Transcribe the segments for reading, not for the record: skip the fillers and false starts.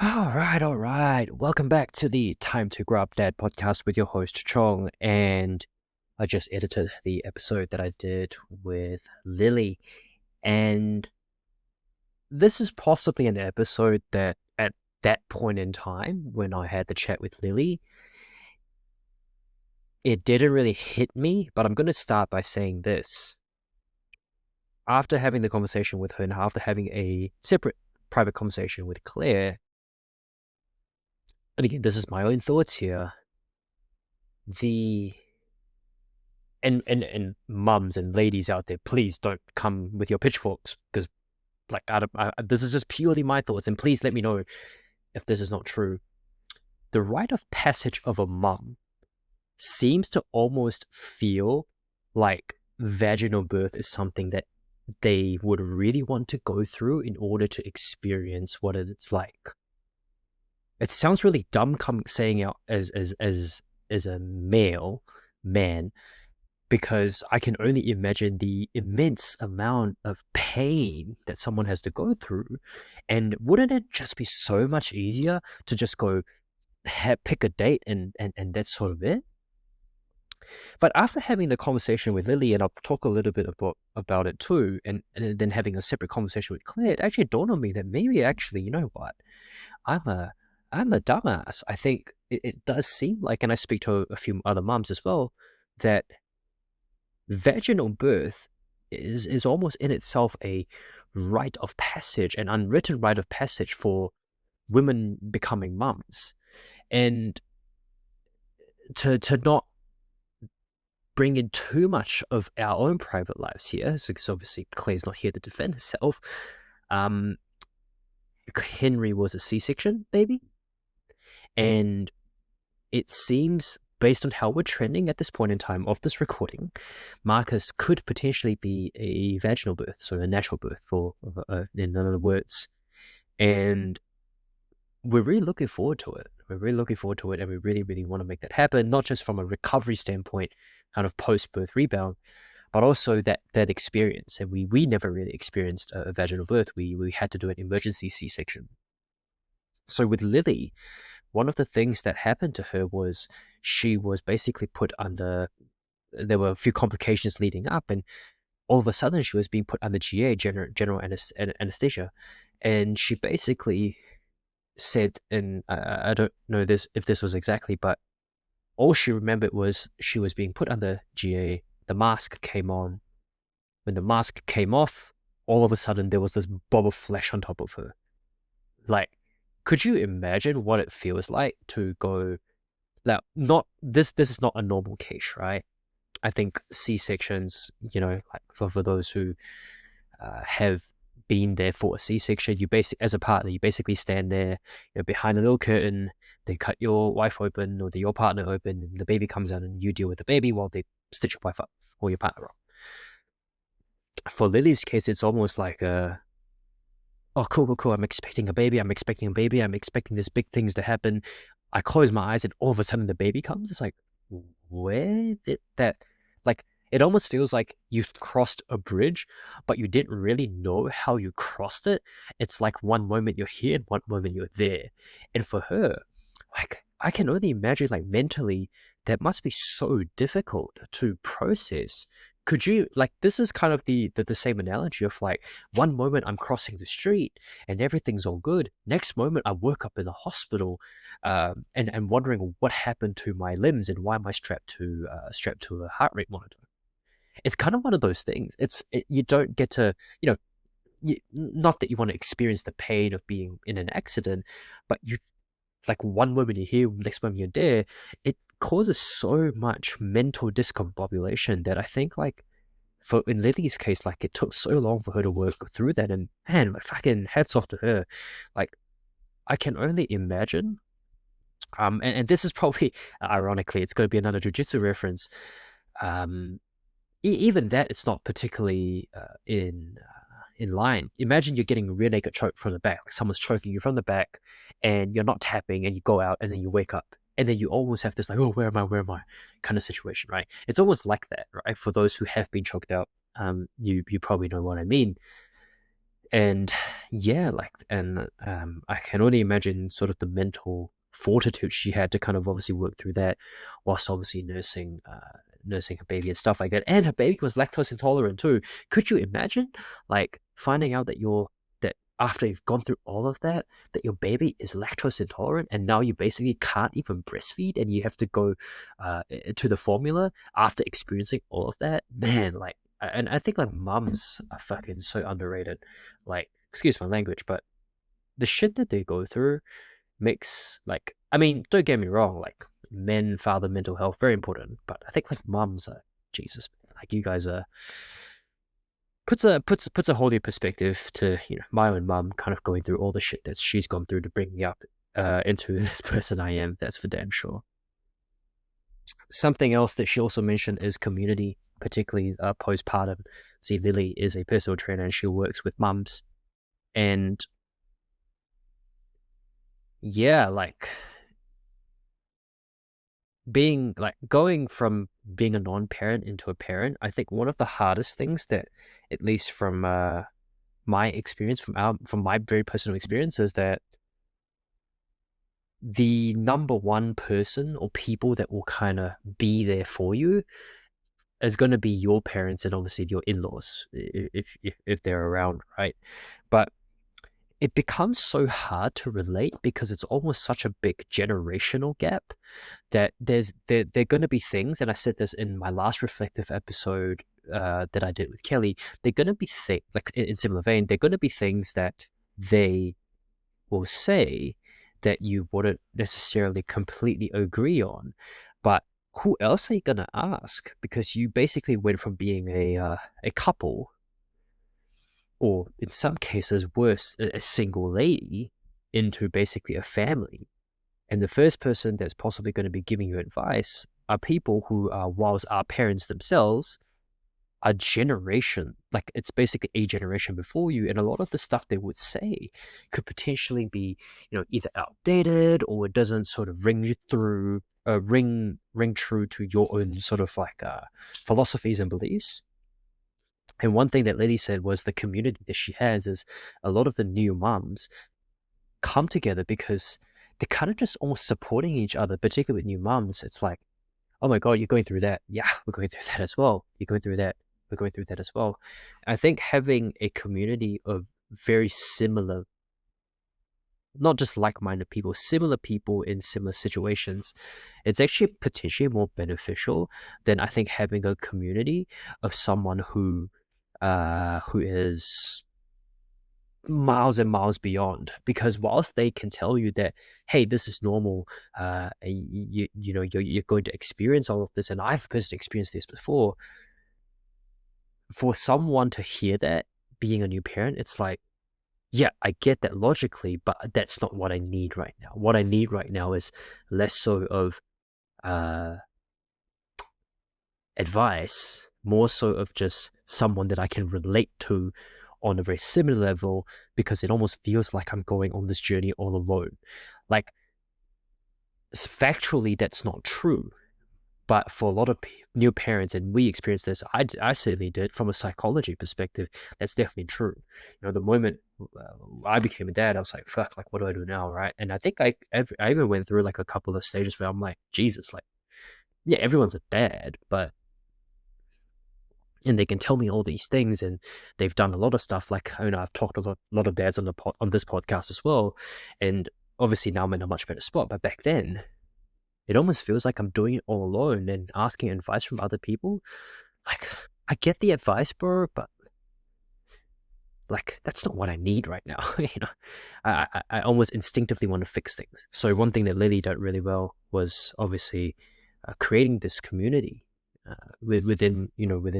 All right. Welcome back to the Time to Grow Up Dad podcast with your host Chong. And I just edited the episode that I did with Lily. And this is possibly an episode that at that point in time when I had the chat with Lily, it didn't really hit me. But I'm going to start by saying this. After having the conversation with her and after having a separate private conversation with Claire, and again, this is my own thoughts here. The and mums and ladies out there, please don't come with your pitchforks because this is just purely my thoughts, and please let me know if this is not true. The rite of passage of a mum seems to almost feel like vaginal birth is something that they would really want to go through in order to experience what it's like. It sounds really dumb saying out as a male man, because I can only imagine the immense amount of pain that someone has to go through. And wouldn't it just be so much easier to just go pick a date and that's sort of it? But after having the conversation with Lily, and I'll talk a little bit about it too, and then having a separate conversation with Claire, it actually dawned on me that maybe actually, you know what, I'm a I'm a dumbass. I think it does seem like, and I speak to a few other mums as well, that vaginal birth is almost in itself a rite of passage, an unwritten rite of passage for women becoming mums. And to not bring in too much of our own private lives here, because obviously Claire's not here to defend herself. Um, Henry was a C-section baby, and it seems, based on how we're trending at this point in time of this recording, Marcus could potentially be a vaginal birth, so a natural birth, for in other words. And we're really looking forward to it. We're really looking forward to it, and we really, really want to make that happen, not just from a recovery standpoint, kind of post-birth rebound, but also that experience. And we never really experienced a vaginal birth. We had to do an emergency C-section. So with Lily, one of the things that happened to her was she was basically put under, there were a few complications leading up, and all of a sudden she was being put under GA, general anesthesia. And she basically said, and I don't know if this was exactly, but all she remembered was she was being put under GA, the mask came on. When the mask came off, all of a sudden there was this blob of flesh on top of her. Like, could you imagine what it feels like to go, now, not this is not a normal case, right? I think C-sections, like for those who have been there for a C-section, as a partner, you basically stand there, behind a little curtain. They cut your wife open or your partner open, and the baby comes out, and you deal with the baby while they stitch your wife up or your partner up. For Lily's case, it's almost like oh, cool. I'm expecting a baby. I'm expecting these big things to happen. I close my eyes, and all of a sudden the baby comes. It's like, where did that, like, it almost feels like you've crossed a bridge, but you didn't really know how you crossed it. It's like one moment you're here and one moment you're there. And for her, like, I can only imagine, like, mentally, that must be so difficult to process. Could you, like, this is kind of the same analogy of, like, one moment I'm crossing the street and everything's all good. Next moment I woke up in the hospital, and wondering what happened to my limbs and why am I strapped to a heart rate monitor. It's kind of one of those things. You don't get to, not that you want to experience the pain of being in an accident, but you, like, one moment you're here, next moment you're there. It causes so much mental discombobulation that I think, like, for in Lily's case, like, it took so long for her to work through that. And man, my fucking hats off to her. Like, I can only imagine. And this is probably, ironically, it's going to be another jujitsu reference. Um, Even that, it's not particularly in line. Imagine you're getting rear naked choked from the back. Like, someone's choking you from the back, and you're not tapping, and you go out, and then you wake up, and then you almost have this, like, oh, where am I, kind of situation, right? It's almost like that, right? For those who have been choked out, you probably know what I mean. And yeah, like, and I can only imagine sort of the mental fortitude she had to kind of obviously work through that, whilst obviously nursing her baby and stuff like that. And her baby was lactose intolerant too. Could you imagine, like, finding out that that after you've gone through all of that, that your baby is lactose intolerant, and now you basically can't even breastfeed, and you have to go to the formula after experiencing all of that? Man, like, and I think like mums are fucking so underrated. Like, excuse my language, but the shit that they go through makes, like, I mean, don't get me wrong, like, men, father, mental health, very important, but I think like mums are, Jesus, like, you guys are, puts a whole new perspective to, my own mum kind of going through all the shit that she's gone through to bring me up into this person I am. That's for damn sure. Something else that she also mentioned is community, particularly postpartum. See, Lily is a personal trainer and she works with mums. And yeah, like, being like going from being a non-parent into a parent, I think one of the hardest things that, at least from my experience, from my very personal experience, is that the number one person or people that will kind of be there for you is going to be your parents and obviously your in-laws, if they're around, right? But it becomes so hard to relate because it's almost such a big generational gap that there going to be things, and I said this in my last reflective episode that I did with Kelly. They're going to be like, in similar vein, they're going to be things that they will say that you wouldn't necessarily completely agree on, but who else are you going to ask? Because you basically went from being a couple, or in some cases worse, a single lady, into basically a family. And the first person that's possibly going to be giving you advice are people who are, whilst our parents themselves, a generation, like, it's basically a generation before you. And a lot of the stuff they would say could potentially be, either outdated, or it doesn't sort of ring true to your own sort of like philosophies and beliefs. And one thing that Lily said was the community that she has is a lot of the new mums come together because they're kind of just almost supporting each other, particularly with new mums. It's like, oh my God, you're going through that. Yeah, we're going through that as well. You're going through that. We're going through that as well. I think having a community of very similar, not just like-minded people, similar people in similar situations, it's actually potentially more beneficial than, I think, having a community of someone who is miles and miles beyond. Because whilst they can tell you that, hey, this is normal, you're going to experience all of this, and I've personally experienced this before, for someone to hear that, being a new parent, it's like, yeah, I get that logically, but that's not what I need right now. What I need right now is less so of uh advice, more so of just someone that I can relate to on a very similar level, because it almost feels like I'm going on this journey all alone. Like, factually, that's not true. But for a lot of new parents, and we experienced this, I certainly did, from a psychology perspective, that's definitely true. The moment I became a dad, I was like, fuck, like, what do I do now, right? And I think I even went through like a couple of stages where I'm like, Jesus, like, yeah, everyone's a dad, but, and they can tell me all these things, and they've done a lot of stuff. Like, I've talked to a lot of dads on on this podcast as well, and obviously now I'm in a much better spot. But back then, it almost feels like I'm doing it all alone and asking advice from other people. Like, I get the advice, bro, but, like, that's not what I need right now. I almost instinctively want to fix things. So one thing that Lily did really well was obviously creating this community within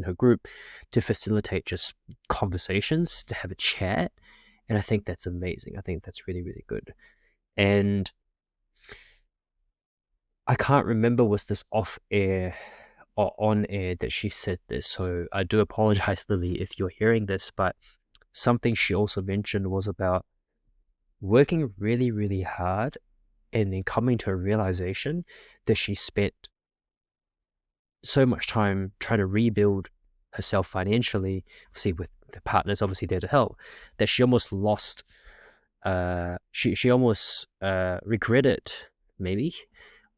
her group, to facilitate just conversations, to have a chat. And I think that's amazing. I think that's really, really good. And I can't remember, was this off air or on air that she said this, so I do apologize, Lily, if you're hearing this. But something she also mentioned was about working really, really hard, and then coming to a realization that she spent so much time trying to rebuild herself financially, obviously with the partner's obviously there to help, that she almost lost, she almost regretted, maybe,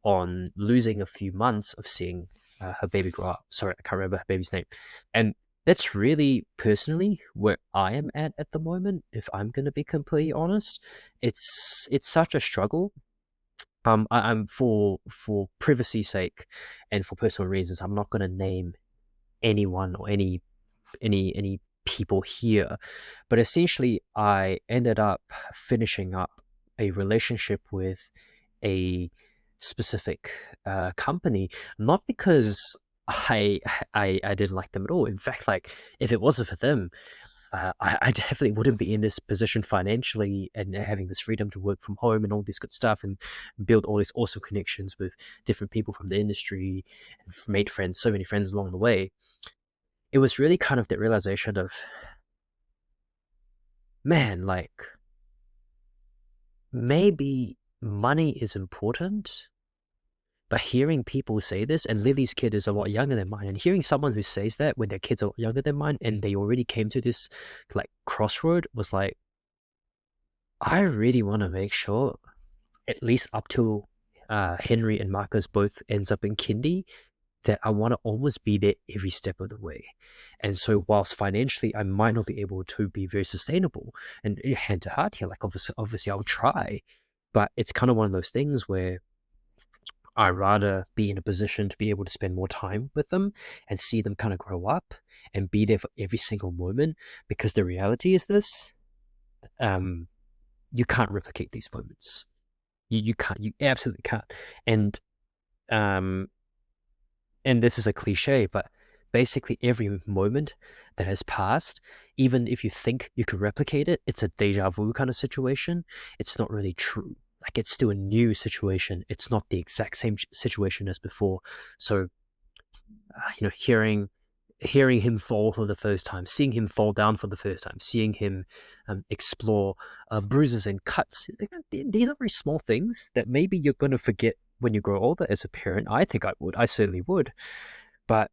on losing a few months of seeing her baby grow up. Sorry, I can't remember her baby's name. And that's really personally where I am at the moment, if I'm going to be completely honest. It's such a struggle. I'm for privacy's sake and for personal reasons, I'm not going to name anyone or any people here. But essentially, I ended up finishing up a relationship with a specific company, not because I didn't like them at all. In fact, like, if it wasn't for them, I definitely wouldn't be in this position financially and having this freedom to work from home and all this good stuff and build all these awesome connections with different people from the industry and made friends, so many friends along the way. It was really kind of that realization of, man, like, maybe money is important, but hearing people say this, and Lily's kid is a lot younger than mine, and hearing someone who says that when their kids are younger than mine and they already came to this like crossroad, was like, I really want to make sure, at least up till Henry and Marcus both ends up in kindy, that I want to almost be there every step of the way. And so whilst financially I might not be able to be very sustainable, and hand to heart here, like obviously I'll try, but it's kind of one of those things where I rather be in a position to be able to spend more time with them and see them kind of grow up and be there for every single moment. Because the reality is this, you can't replicate these moments. You can't, you absolutely can't. And and this is a cliche, but basically every moment that has passed, even if you think you can replicate it, it's a deja vu kind of situation. It's not really true. Like, it's still a new situation. It's not the exact same situation as before. So, hearing him fall for the first time, seeing him fall down for the first time, seeing him explore bruises and cuts. These are very small things that maybe you're going to forget when you grow older as a parent. I think I would. I certainly would. But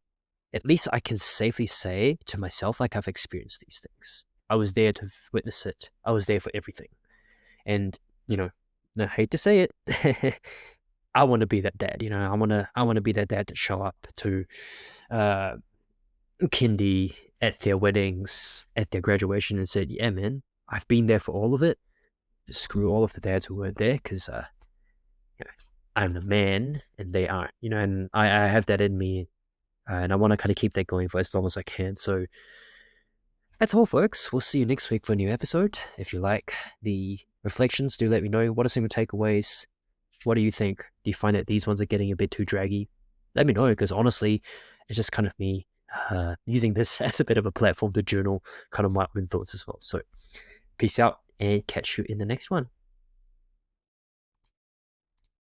at least I can safely say to myself, like, I've experienced these things. I was there to witness it. I was there for everything. And, I hate to say it, I want to be that dad. I want to be that dad to show up to kindy, at their weddings, at their graduation, and said, yeah, man, I've been there for all of it. Screw all of the dads who weren't there, because I'm the man and they aren't, and I have that in me, and I want to kind of keep that going for as long as I can. So that's all, folks. We'll see you next week for a new episode. If you like the reflections, do let me know. What are some of your takeaways? What do you think? Do you find that these ones are getting a bit too draggy? Let me know, because honestly, it's just kind of me using this as a bit of a platform to journal kind of my own thoughts as well. So peace out and catch you in the next one.